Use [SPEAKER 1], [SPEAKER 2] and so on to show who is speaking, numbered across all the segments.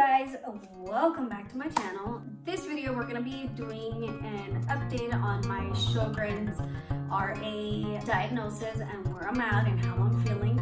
[SPEAKER 1] guys, welcome back to my channel. This video we're going to be doing an update on my Sjogren's RA diagnosis and where I'm at and how I'm feeling.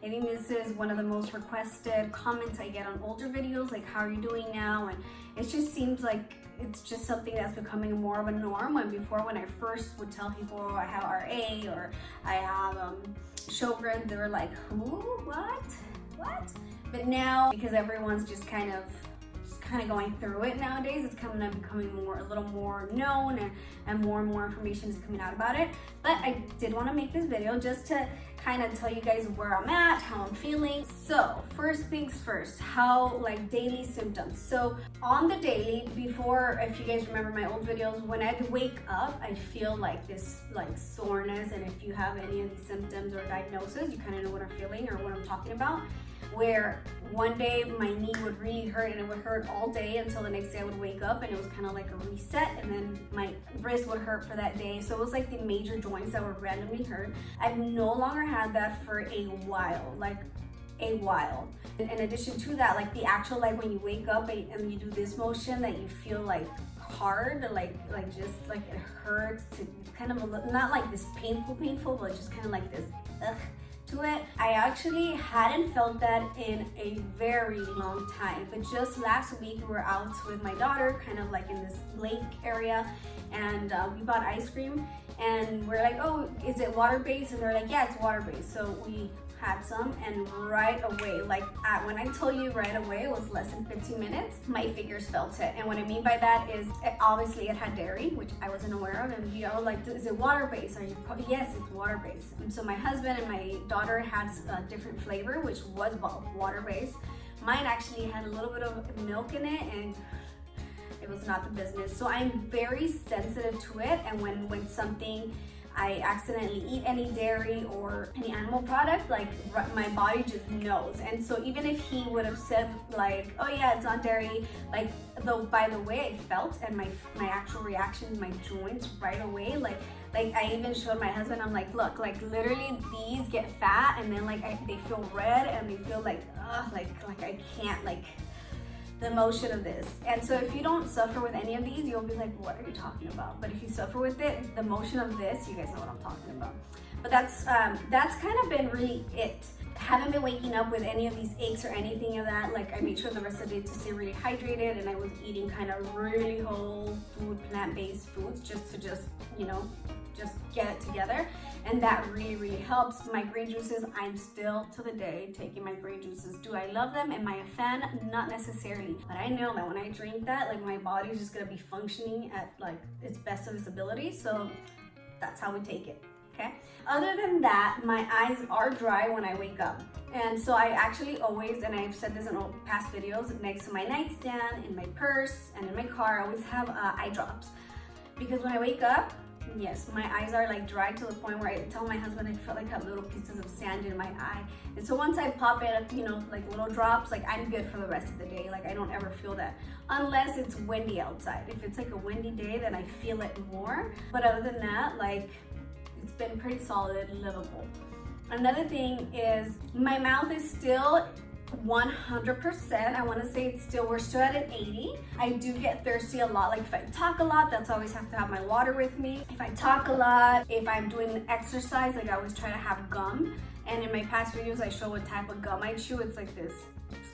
[SPEAKER 1] I think this is one of the most requested comments I get on older videos, like how are you doing now? And it just seems like it's just something that's becoming more of a norm. When before, when I first would tell people I have RA or I have Sjogren, they were like, who? What? But now, because everyone's just kind of going through it nowadays, it's becoming a little more known, and more information is coming out about it. But I did want to make this video just to kind of tell you guys where I'm at, how I'm feeling. So first things first, how like daily symptoms. So on the daily, before, if you guys remember my old videos, when I wake up, I feel like this like soreness. And if you have any of these symptoms or diagnosis, you kind of know what I'm feeling or what I'm talking about. Where one day my knee would really hurt and it would hurt all day until the next day I would wake up and it was kind of like a reset, and then my wrist would hurt for that day. So it was like the major joints that would randomly hurt. I've no longer had that for a while, In addition to that, like the actual, like when you wake up and you do this motion that you feel like hard, like just like it hurts, to kind of not like this painful, but just kind of like this to it. I actually hadn't felt that in a very long time, but just last week we were out with my daughter, kind of like in this lake area, and we bought ice cream, and we're like, oh, is it water-based? And they're like, yeah, it's water-based. So we had some, and right away, when I tell you right away, it was less than 15 minutes, my fingers felt it. And what I mean by that is, obviously it had dairy, which I wasn't aware of, and we all like, is it water-based? Are you probably, yes, it's water-based. And so my husband and my daughter had a different flavor, which was water-based. Mine actually had a little bit of milk in it, and it was not the business. So I'm very sensitive to it, and when something, I accidentally eat any dairy or any animal product, like my body just knows. And so even if he would have said like, oh yeah, it's not dairy, like by the way I felt and my actual reaction, my joints right away, like I even showed my husband, I'm like, look, like literally these get fat, and then they feel red, and they feel like, like I can't, like the motion of this. And so if you don't suffer with any of these, you'll be like, what are you talking about? But if you suffer with it, the motion of this, you guys know what I'm talking about. But that's kind of been really it. Haven't been waking up with any of these aches or anything of that. Like I made sure the rest of the day to stay really hydrated, and I was eating kind of really whole food, plant-based foods, just to get it together. And that really helps. My green juices, I'm still to the day taking my green juices. Do I love them? Am I a fan? Not necessarily, but I know that when I drink that, like my body is just gonna be functioning at like its best of its ability. So that's how we take it. Okay. Other than that, my eyes are dry when I wake up. And so I actually always, and I've said this in all past videos, next to my nightstand, in my purse, and in my car, I always have eye drops. Because when I wake up, yes, my eyes are like dry to the point where I tell my husband I felt like I have little pieces of sand in my eye. And so once I pop it, like little drops, like I'm good for the rest of the day. Like I don't ever feel that unless it's windy outside. If it's like a windy day, then I feel it more. But other than that, like it's been pretty solid, livable. Another thing is my mouth is still 100%. I want to say we're still at an 80. I do get thirsty a lot. Like if I talk a lot, that's always have to have my water with me. If I talk a lot, if I'm doing exercise, like I always try to have gum. And in my past videos, I show what type of gum I chew. It's like this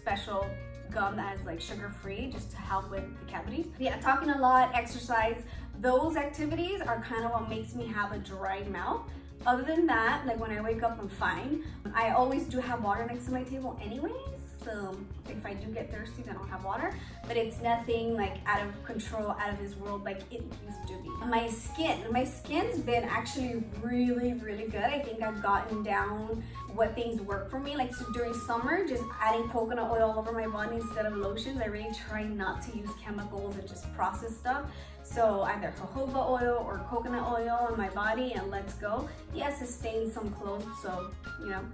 [SPEAKER 1] special gum that is like sugar-free, just to help with the cavities. Yeah, talking a lot, exercise, those activities are kind of what makes me have a dry mouth. Other than that, like when I wake up, I'm fine. I always do have water next to my table anyways. So if I do get thirsty, then I'll have water. But it's nothing like out of control, out of this world like it used to be. My skin's been actually really good. I think I've gotten down what things work for me. Like so during summer, just adding coconut oil all over my body instead of lotions. I really try not to use chemicals and just processed stuff. So either jojoba oil or coconut oil on my body, and let's go. Yes, it stains some clothes, so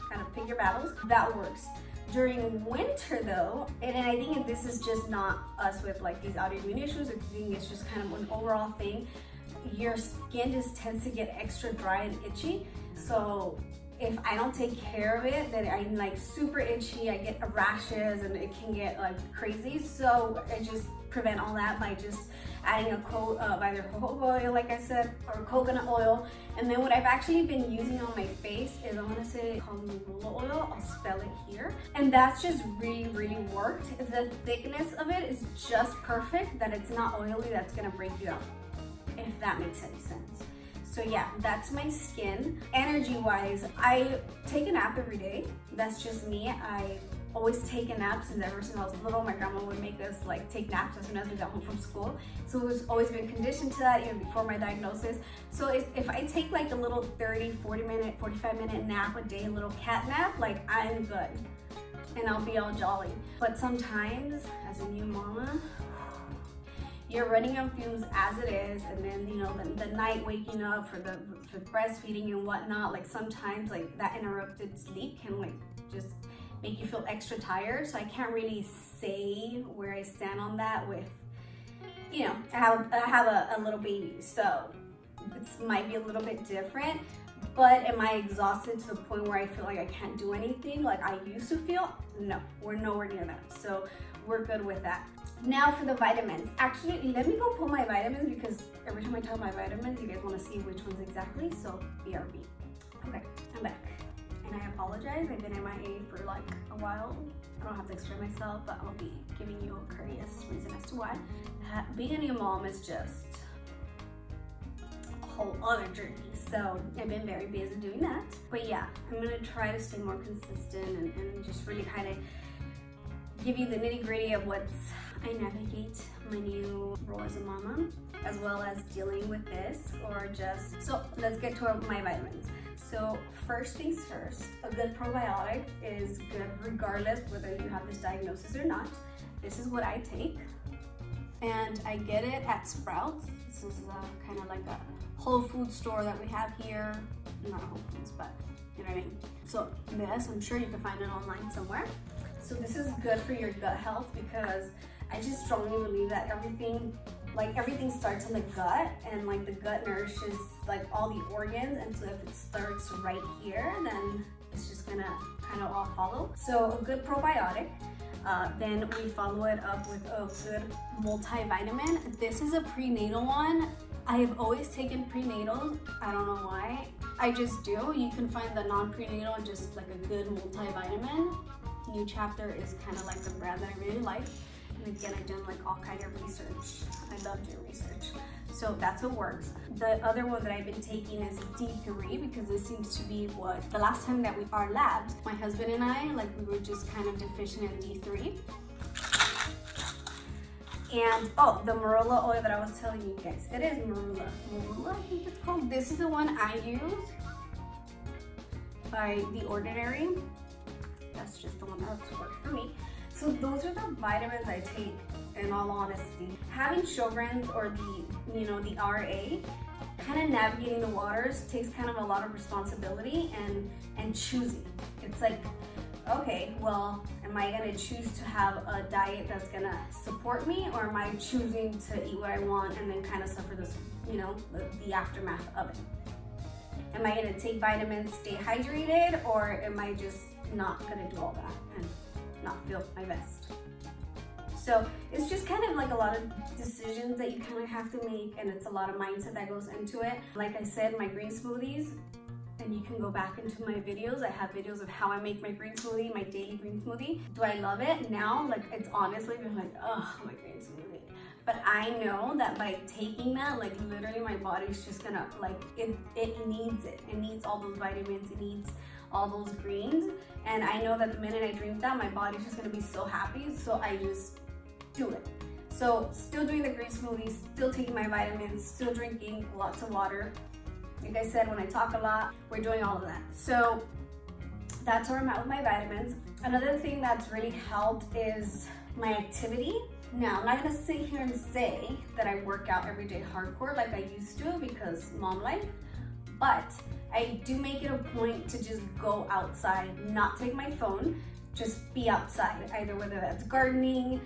[SPEAKER 1] kind of pick your battles. That works. During winter though, and I think this is just not us with like these autoimmune issues, I think it's just kind of an overall thing. Your skin just tends to get extra dry and itchy. So if I don't take care of it, then I'm like super itchy, I get rashes, and it can get like crazy. So I just prevent all that by just adding a coat of either jojoba oil, like I said, or coconut oil. And then what I've actually been using on my face is, I want to say called marula oil. I'll spell it here. And that's just really worked. The thickness of it is just perfect, that it's not oily that's gonna break you out, if that makes any sense. So yeah, that's my skin. Energy wise, I take a nap every day. That's just me. I always take a nap since ever since I was little. My grandma would make us like take naps as soon as we got home from school. So it's always been conditioned to that even before my diagnosis. So if I take like a little 30, 40 minute, 45 minute nap a day, a little cat nap, like I'm good and I'll be all jolly. But sometimes as a new mama, you're running on fumes as it is, and then you know the night waking up for breastfeeding and whatnot, like sometimes like that interrupted sleep can like just make you feel extra tired. So I can't really say where I stand on that with, you know, I have a little baby, so it might be a little bit different. But am I exhausted to the point where I feel like I can't do anything like I used to feel? No, we're nowhere near that. So we're good with that. Now for the vitamins. Actually, let me go pull my vitamins, because every time I tell my vitamins, you guys want to see which ones exactly. So BRB. Okay, I'm back. And I apologize, I've been MIA for like a while. I don't have to explain myself, but I'll be giving you a courteous reason as to why. Being a new mom is just a whole other journey. So I've been very busy doing that. But yeah, I'm gonna try to stay more consistent and just really kind of give you the nitty-gritty of what's I navigate my new role as a mama, as well as dealing with this, or just, so let's get to my vitamins. So first things first, a good probiotic is good regardless whether you have this diagnosis or not. This is what I take, and I get it at Sprouts. This is kind of like a Whole Food store that we have here. Not Whole Foods, but you know what I mean. So this, I'm sure you can find it online somewhere. So this is good for your gut health, because I just strongly believe that everything starts in the gut, and like the gut nourishes like all the organs, and so if it starts right here, then it's just gonna kind of all follow. So a good probiotic. Then we follow it up with a good multivitamin. This is a prenatal one. I have always taken prenatal. I don't know why. I just do. You can find the non-prenatal, just like a good multivitamin. New Chapter is kind of like the brand that I really like. And again, I've done like all kind of research. I love doing research. So that's what works. The other one that I've been taking is D3, because this seems to be what, the last time that we are labs, my husband and I, like we were just kind of deficient in D3. And oh, the marula oil that I was telling you guys, it is marula. Marula, I think it's called. This is the one I use by The Ordinary. That's just the one that's worked for me. So those are the vitamins I take, in all honesty. Having Sjogren, or the RA, kind of navigating the waters takes kind of a lot of responsibility and choosing. It's like, okay, well, am I gonna choose to have a diet that's gonna support me, or am I choosing to eat what I want and then kind of suffer this, the aftermath of it? Am I gonna take vitamins, stay hydrated, or am I just not gonna do all that and not feel my best? So it's just kind of like a lot of decisions that you kind of have to make, and it's a lot of mindset that goes into it. Like I said, my green smoothies, and you can go back into my videos. I have videos of how I make my green smoothie, my daily green smoothie. Do I love it? Now, like, it's honestly been like, oh, my green smoothie. But I know that by taking that, like, literally my body's just gonna, like, it needs it. It needs all those vitamins, it needs all those greens. And I know that the minute I drink that, my body's just gonna be so happy, so I just do it. So still doing the green smoothies, still taking my vitamins, still drinking lots of water. Like I said, when I talk a lot, we're doing all of that. So that's where I'm at with my vitamins. Another thing that's really helped is my activity. Now, I'm not gonna sit here and say that I work out every day hardcore like I used to, because mom life, but I do make it a point to just go outside, not take my phone, just be outside, either whether that's gardening,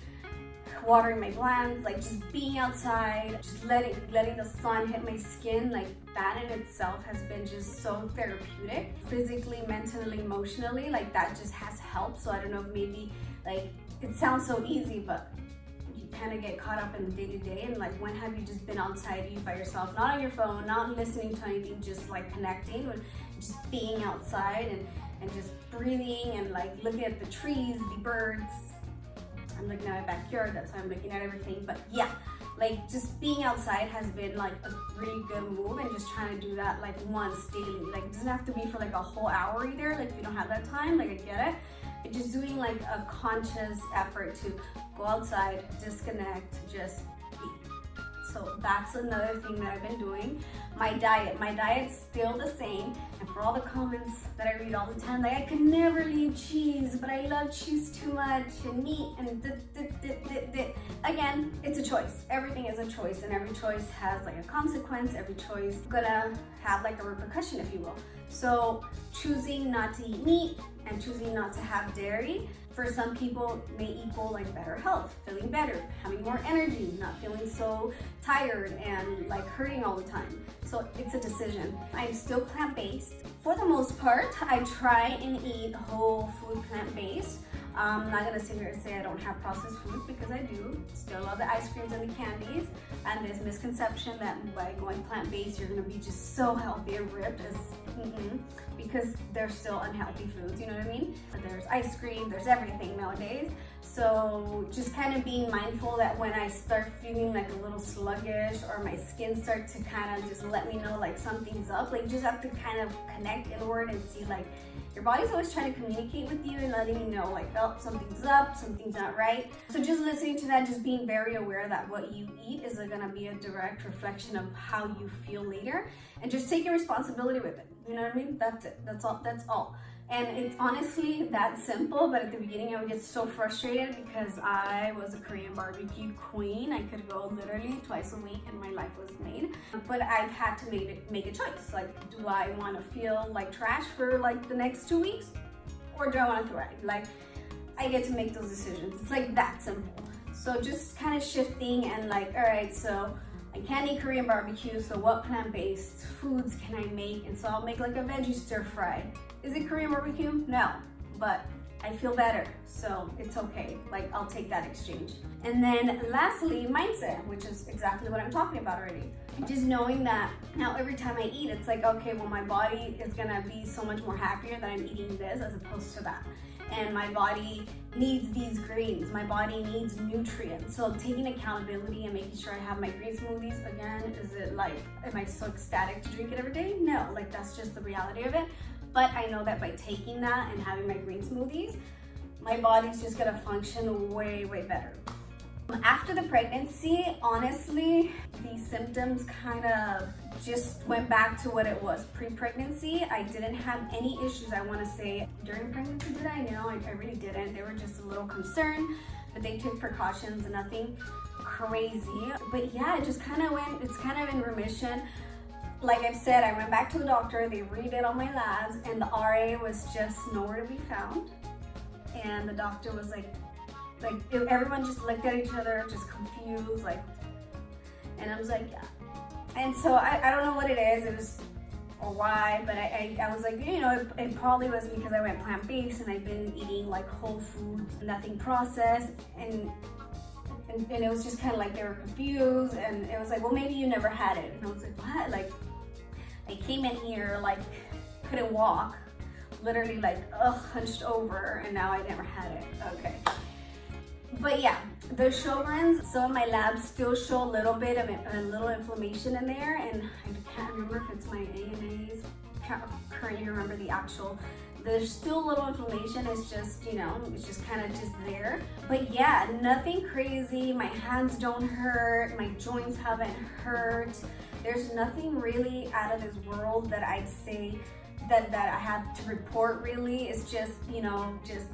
[SPEAKER 1] watering my plants, like just being outside, just letting the sun hit my skin, like that in itself has been just so therapeutic. Physically, mentally, emotionally, like that just has helped. So I don't know if maybe, like, it sounds so easy, but you kind of get caught up in the day-to-day. And like, when have you just been outside, you by yourself, not on your phone, not listening to anything, just like connecting with just being outside and just breathing and like looking at the trees, the birds. I'm looking at my backyard, that's why I'm looking at everything. But yeah, like just being outside has been like a really good move, and just trying to do that like once daily. Like it doesn't have to be for like a whole hour either, like if you don't have that time, like I get it. But just doing like a conscious effort to go outside, disconnect, just be. So that's another thing that I've been doing. My diet's still the same. And for all the comments that I read all the time, like I could never leave cheese, but I love cheese too much, and meat, and again, it's a choice. Everything is a choice, and every choice has like a consequence. Every choice is gonna have like a repercussion, if you will. So choosing not to eat meat and choosing not to have dairy, for some people may equal like better health, feeling better, having more energy, not feeling so tired and like hurting all the time. So it's a decision. I'm still plant-based. For the most part, I try and eat whole food plant-based. I'm not gonna sit here and say I don't have processed foods, because I do. Still love the ice creams and the candies. And this misconception that by going plant-based, you're gonna be just so healthy and ripped is because they're still unhealthy foods, you know what I mean? There's ice cream, there's everything nowadays. So just kind of being mindful that when I start feeling like a little sluggish, or my skin starts to kind of just let me know like something's up, like you just have to kind of connect inward and see, like, your body's always trying to communicate with you and letting you know like, oh, something's up, something's not right. So just listening to that, just being very aware that what you eat is gonna be a direct reflection of how you feel later, and just taking responsibility with it. You know what I mean? That's it. That's all. And it's honestly that simple, but at the beginning I would get so frustrated because I was a Korean barbecue queen. I could go literally twice a week and my life was made. But I've had to make a choice. Like, do I want to feel like trash for like the next 2 weeks? Or do I want to thrive? Like, I get to make those decisions. It's like that simple. So just kind of shifting and like, all right, so I can't eat Korean barbecue, so what plant-based foods can I make? And so I'll make like a veggie stir fry. Is it Korean barbecue? No, but I feel better, so it's okay. Like, I'll take that exchange. And then lastly, mindset, which is exactly what I'm talking about already. Just knowing that now every time I eat, it's like, okay, well, my body is gonna be so much more happier that I'm eating this as opposed to that. And my body needs these greens, my body needs nutrients. So taking accountability and making sure I have my green smoothies, again, is it like, am I so ecstatic to drink it every day? No, like that's just the reality of it. But I know that by taking that and having my green smoothies, my body's just gonna function way, way better. After the pregnancy, honestly, these symptoms kind of just went back to what it was pre-pregnancy. I didn't have any issues, I want to say. During pregnancy, did I? No, I really didn't. They were just a little concerned, but they took precautions, nothing crazy. But yeah, it just kind of went, it's kind of in remission. Like I've said, I went back to the doctor, they redid all my labs, and the RA was just nowhere to be found. And the doctor was like everyone just looked at each other, just confused, like, and I was like, yeah. And so I don't know what it is, it was, or why, but I was like, you know, it probably was because I went plant-based and I've been eating like whole foods, nothing processed, and it was just kind of like they were confused, and it was like, well, maybe you never had it. And I was like, what? Like, I came in here, like, couldn't walk, literally like, hunched over, and now I never had it. Okay. But yeah, the Sjogrens, some of my labs still show a little bit of a little inflammation in there, and I can't remember if it's my ANAs. Can't currently remember the actual. There's still a little inflammation. It's just, you know, it's just kind of just there. But yeah, nothing crazy. My hands don't hurt. My joints haven't hurt. There's nothing really out of this world that I'd say that I have to report really. It's just, you know, just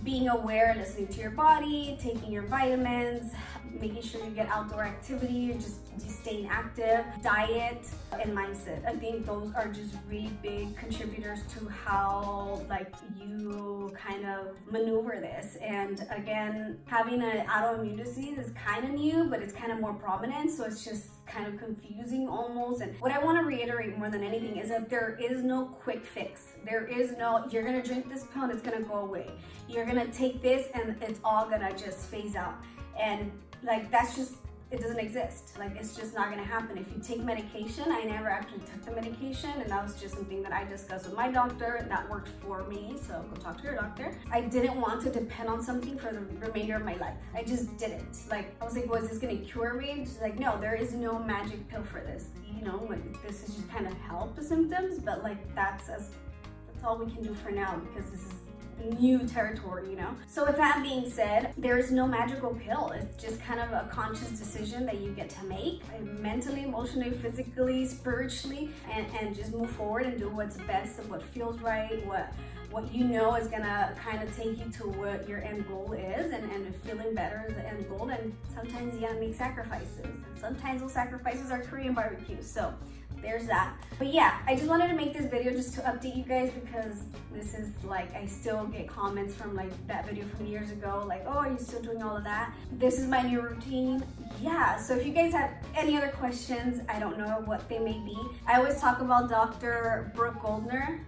[SPEAKER 1] being aware, listening to your body, taking your vitamins, making sure you get outdoor activity, just staying active, diet, and mindset. I think those are just really big contributors to how like you kind of maneuver this. And again, having an autoimmune disease is kind of new, but it's kind of more prominent, so it's just kind of confusing almost. And what I want to reiterate more than anything is that there is no quick fix. There is no, you're gonna drink this pill and it's gonna go away. You're gonna take this and it's all gonna just phase out. And like, that's just, it doesn't exist. Like, it's just not gonna happen. If you take medication, I never actually took the medication, and that was just something that I discussed with my doctor, and that worked for me, so go talk to your doctor. I didn't want to depend on something for the remainder of my life. I just didn't. Like, I was like, well, is this gonna cure me? And she's like, no, there is no magic pill for this. You know, like, this is just kind of help the symptoms, but like, that's all we can do for now, because this is new territory, you know? So with that being said, there is no magical pill. It's just kind of a conscious decision that you get to make mentally, emotionally, physically, spiritually, and just move forward and do what's best and what feels right, what you know is gonna kind of take you to what your end goal is, and feeling better is the end goal. And sometimes you gotta make sacrifices, and sometimes those sacrifices are Korean barbecue. So there's that. But yeah, I just wanted to make this video just to update you guys, because this is like, I still get comments from like that video from years ago, like, oh, are you still doing all of that? This is my new routine. Yeah, so if you guys have any other questions, I don't know what they may be. I always talk about Dr. Brooke Goldner.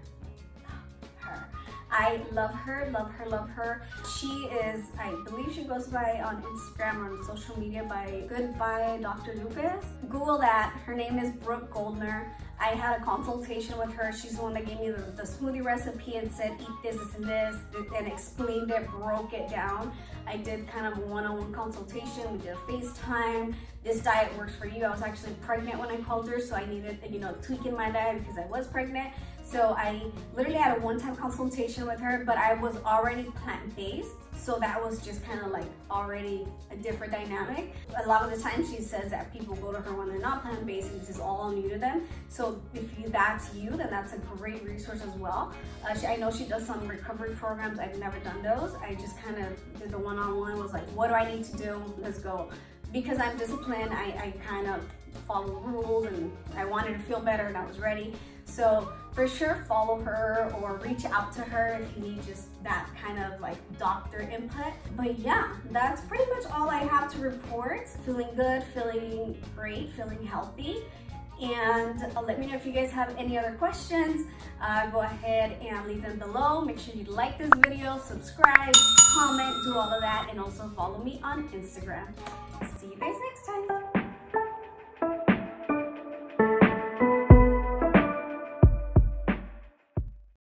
[SPEAKER 1] I love her, love her, love her. She is, I believe she goes by on Instagram or on social media by Goodbye Dr. Lucas. Google that. Her name is Brooke Goldner. I had a consultation with her. She's the one that gave me the smoothie recipe and said, eat this, this, and this, and explained it, broke it down. I did kind of a one-on-one consultation. We did a FaceTime. This diet works for you. I was actually pregnant when I called her, so I needed, you know, tweaking my diet because I was pregnant. So I literally had a one-time consultation with her, but I was already plant-based. So that was just kind of like already a different dynamic. A lot of the time she says that people go to her when they're not plant-based and this is all new to them. So if that's you, then that's a great resource as well. I know she does some recovery programs. I've never done those. I just kind of did the one-on-one, was like, what do I need to do? Let's go. Because I'm disciplined, I kind of follow rules, and I wanted to feel better and I was ready. So for sure, follow her or reach out to her if you need just that kind of like doctor input. But yeah, that's pretty much all I have to report. Feeling good, feeling great, feeling healthy. And let me know if you guys have any other questions. Go ahead and leave them below. Make sure you like this video, subscribe, comment, do all of that, and also follow me on Instagram. See you guys next time.